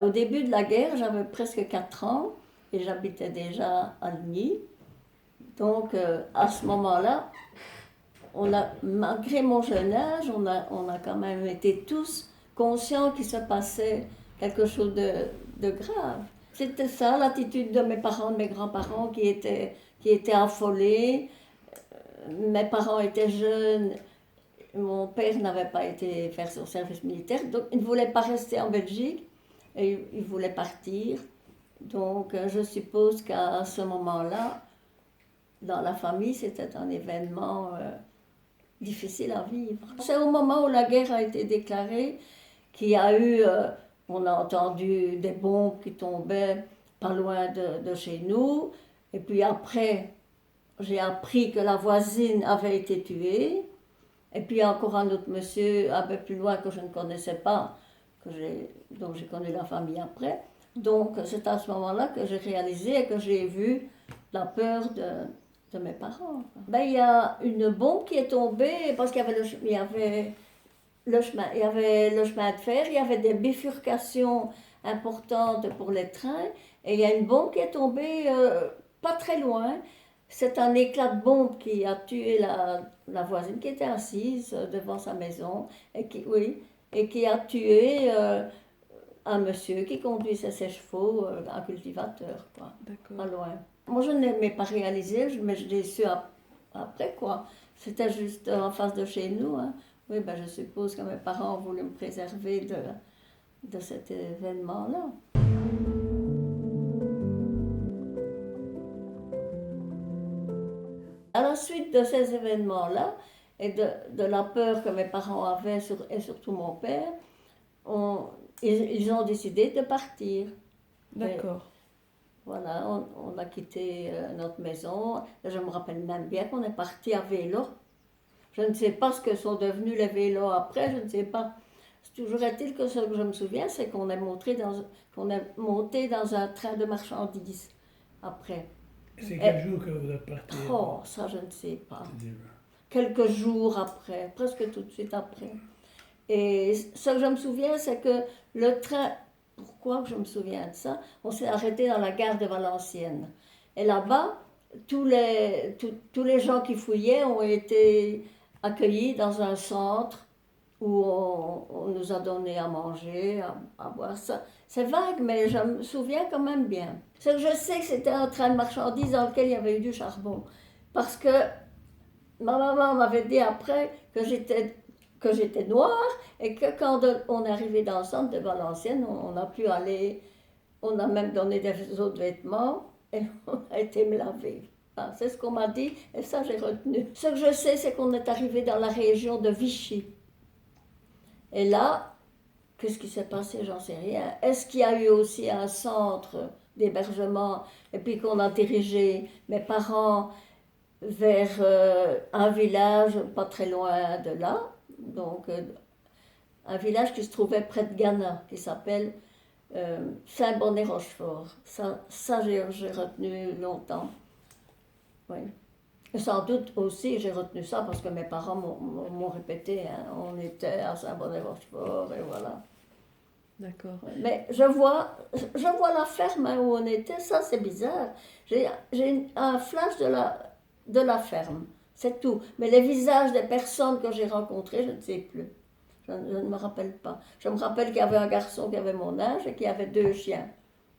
Au début de la guerre, j'avais presque 4 ans et j'habitais déjà à Ligny. Donc à ce moment-là, malgré mon jeune âge, on a quand même été tous conscients qu'il se passait quelque chose de grave. C'était ça l'attitude de mes parents, de mes grands-parents qui étaient affolés. Mes parents étaient jeunes, mon père n'avait pas été faire son service militaire, donc il ne voulait pas rester en Belgique et il voulait partir. Donc je suppose qu'à ce moment-là, dans la famille, c'était un événement difficile à vivre. C'est au moment où la guerre a été déclarée qu'il y a eu, on a entendu des bombes qui tombaient pas loin de chez nous. Et puis après, j'ai appris que la voisine avait été tuée. Et puis encore un autre monsieur un peu plus loin que je ne connaissais pas, donc j'ai connu la famille après. Donc c'est à ce moment-là que j'ai réalisé et que j'ai vu la peur de mes parents. Ben, il y a une bombe qui est tombée parce qu'il y avait le chemin de fer, il y avait des bifurcations importantes pour les trains et il y a une bombe qui est tombée pas très loin. C'est un éclat de bombe qui a tué la voisine qui était assise devant sa maison oui, et qui a tué un monsieur qui conduisait ses chevaux, un cultivateur, quoi, pas D'accord. loin. Moi, je n'ai pas réalisé, mais je l'ai su après, quoi. C'était juste en face de chez nous, hein. Oui, ben, je suppose que mes parents ont voulu me préserver de cet événement-là. À la suite de ces événements-là, et de la peur que mes parents avaient, et surtout mon père, on- ils ont décidé de partir. Et D'accord. voilà, on a quitté notre maison. Je me rappelle même bien qu'on est parti à vélo. Je ne sais pas ce que sont devenus les vélos après, je ne sais pas. Toujours est-il que ce que je me souviens, c'est qu'on est monté dans un train de marchandises après. C'est Et, quel jour que vous êtes parti? oh, ça je ne sais pas. C'est-à-dire, Quelques jours après, presque tout de suite après. Et ce que je me souviens, c'est que le train, pourquoi je me souviens de ça, on s'est arrêté dans la gare de Valenciennes. Et là-bas, tous les gens qui fouillaient ont été accueillis dans un centre où on nous a donné à manger, à boire. Ça, c'est vague, mais je me souviens quand même bien. Ce que je sais que c'était un train de marchandises dans lequel il y avait eu du charbon. Parce que ma maman m'avait dit après que j'étais noire et que quand on est arrivé dans le centre de Valenciennes, on a pu aller, on a même donné des autres vêtements et on a été me laver. Ah, c'est ce qu'on m'a dit et ça j'ai retenu. Ce que je sais, c'est qu'on est arrivé dans la région de Vichy. Et là, qu'est-ce qui s'est passé? J'en sais rien. Est-ce qu'il y a eu aussi un centre d'hébergement et puis qu'on a dirigé mes parents vers un village pas très loin de là, donc un village qui se trouvait près de Ghana, qui s'appelle Saint-Bonnet-Rochefort. Ça j'ai retenu longtemps. Oui. Et sans doute aussi, j'ai retenu ça parce que mes parents m'ont répété, hein, on était à Saint-Bonnet-Rochefort et voilà. D'accord. Ouais. Mais je vois la ferme hein, où on était, ça c'est bizarre. J'ai un flash de la ferme, c'est tout. Mais les visages des personnes que j'ai rencontrées, je ne sais plus. Je ne me rappelle pas. Je me rappelle qu'il y avait un garçon qui avait mon âge et qui avait 2 chiens,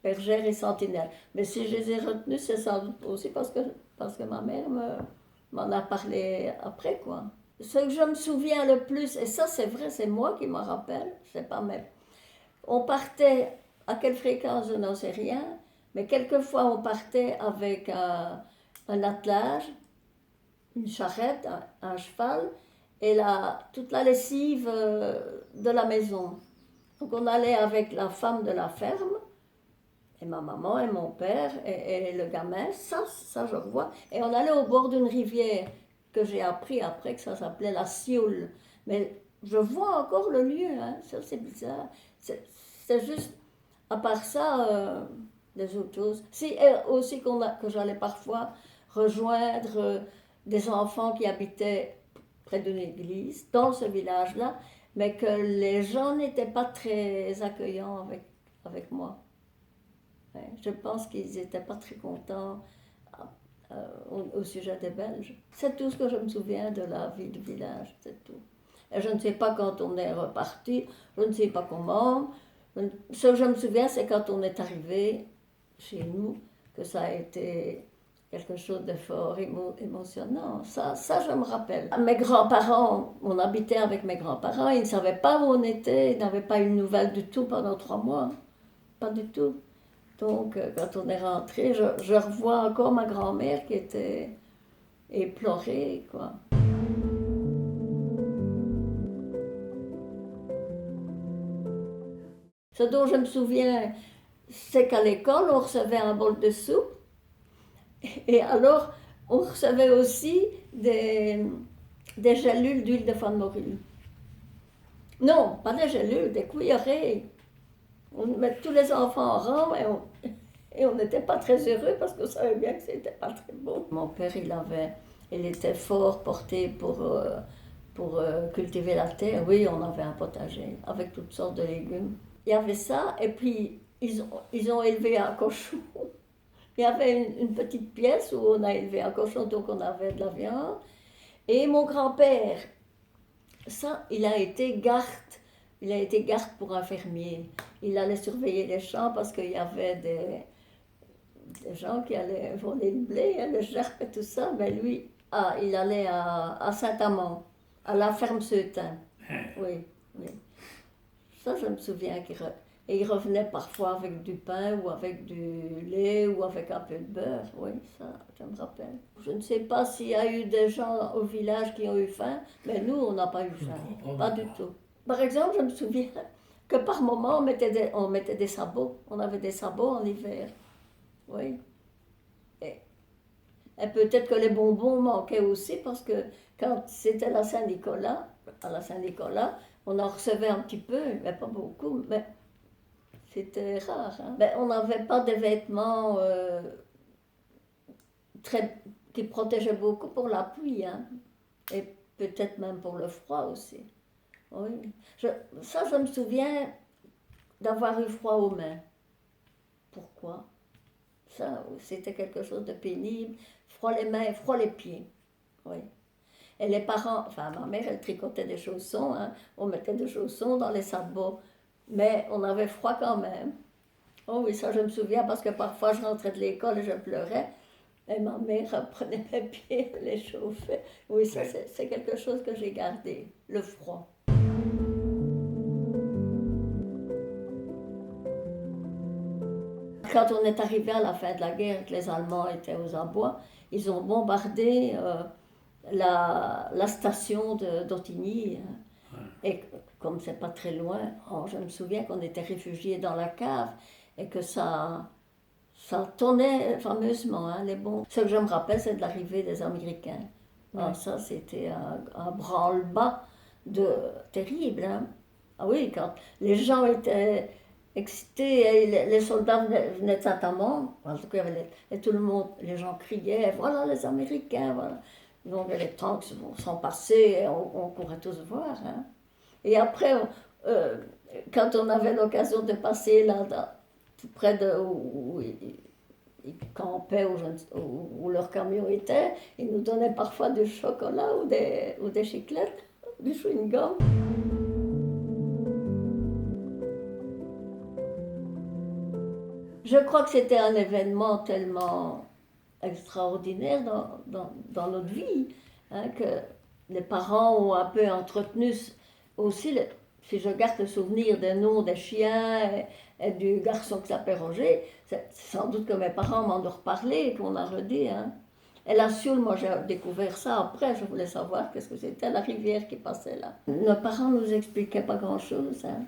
bergère et sentinelle. Mais si je les ai retenus, c'est sans doute aussi parce que ma mère m'en a parlé après, quoi. Ce que je me souviens le plus, et ça c'est vrai, c'est moi qui m'en rappelle, c'est pas mes on partait, à quelle fréquence, je n'en sais rien, mais quelquefois on partait avec un attelage, une charrette, un cheval, et toute la lessive de la maison. Donc on allait avec la femme de la ferme, et ma maman et mon père, et le gamin, ça je revois, et on allait au bord d'une rivière, que j'ai appris après que ça s'appelait la Sioule. Mais je vois encore le lieu, hein, ça c'est bizarre. C'est juste à part ça, des autres choses. Si, aussi que j'allais parfois rejoindre des enfants qui habitaient près d'une église, dans ce village-là, mais que les gens n'étaient pas très accueillants avec moi. Ouais, je pense qu'ils n'étaient pas très contents au sujet des Belges. C'est tout ce que je me souviens de la vie du village, c'est tout. Et je ne sais pas quand on est reparti, je ne sais pas comment. Ce que je me souviens, c'est quand on est arrivé chez nous, que ça a été quelque chose de fort émotionnant. Ça, je me rappelle. Mes grands-parents, on habitait avec mes grands-parents, ils ne savaient pas où on était, ils n'avaient pas eu de nouvelles du tout pendant 3 mois. Pas du tout. Donc, quand on est rentré, je revois encore ma grand-mère qui était éplorée, quoi. Ce dont je me souviens, c'est qu'à l'école, on recevait un bol de soupe. Et alors, on recevait aussi des gélules d'huile de foie de morue. Non, pas des gélules, des cuillerées. On mettait tous les enfants en rang et on n'était pas très heureux parce qu'on savait bien que c'était pas très bon. Mon père, il était fort porté pour cultiver la terre. Oui, on avait un potager avec toutes sortes de légumes. Il y avait ça, et puis ils ont élevé un cochon. Il y avait une petite pièce où on a élevé un cochon, donc on avait de la viande. Et mon grand-père, ça, il a été garde. Il a été garde pour un fermier. Il allait surveiller les champs parce qu'il y avait des gens qui allaient voler le blé, le gerbe et tout ça. Mais lui, il allait à Saint-Amand, à la ferme Seutin. Oui, oui. Ça, je me souviens et il revenait parfois avec du pain ou avec du lait ou avec un peu de beurre. Oui, ça, je me rappelle. Je ne sais pas s'il y a eu des gens au village qui ont eu faim, mais nous, on n'a pas eu faim. Pas du tout. Par exemple, je me souviens que par moment, on mettait des sabots. On avait des sabots en hiver. Oui. Et peut-être que les bonbons manquaient aussi parce que quand c'était la Saint-Nicolas, à la Saint-Nicolas, on en recevait un petit peu, mais pas beaucoup. Mais c'était rare. Hein? Mais on n'avait pas de vêtements qui protégeaient beaucoup pour la pluie. Hein? Et peut-être même pour le froid aussi. Oui. Je me souviens d'avoir eu froid aux mains. Pourquoi? Ça, c'était quelque chose de pénible. Froid les mains, froid les pieds. Oui. Et les parents, enfin ma mère, elle tricotait des chaussons. Hein? On mettait des chaussons dans les sabots. Mais on avait froid quand même. Oh oui, ça je me souviens parce que parfois je rentrais de l'école et je pleurais. Et ma mère prenait mes pieds, les chauffait. Oui, ça c'est quelque chose que j'ai gardé, le froid. Quand on est arrivé à la fin de la guerre, que les Allemands étaient aux abois, ils ont bombardé la station d'Ottigny. Et comme c'est pas très loin, je me souviens qu'on était réfugiés dans la cave et que ça tournait fameusement, hein, les bombes. Ce que je me rappelle, c'est de l'arrivée des Américains. Ah, ça, c'était un branle-bas terrible. Hein. Ah oui, quand les gens étaient excités, et les soldats venaient de Saint-Amand, en tout cas, et tout le monde, les gens criaient, voilà les Américains, voilà. Donc les tanks sont passés et on courait tous voir. Hein. Et après, quand on avait l'occasion de passer là, tout près de où ils campaient, où leur camion était, ils nous donnaient parfois du chocolat ou des chiclettes, du chewing-gum. Je crois que c'était un événement tellement extraordinaire dans notre vie, hein, que les parents ont un peu entretenu aussi, si je garde le souvenir des noms des chiens et du garçon qui s'appelait Roger, c'est sans doute que mes parents m'en ont reparlé et qu'on a redit. Hein. Et la Sioule, moi j'ai découvert ça après, je voulais savoir qu'est-ce que c'était la rivière qui passait là. Nos parents ne nous expliquaient pas grand-chose. Hein.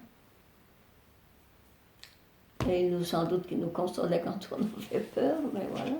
Et sans doute qu'ils nous consolaient quand on avait peur, mais voilà.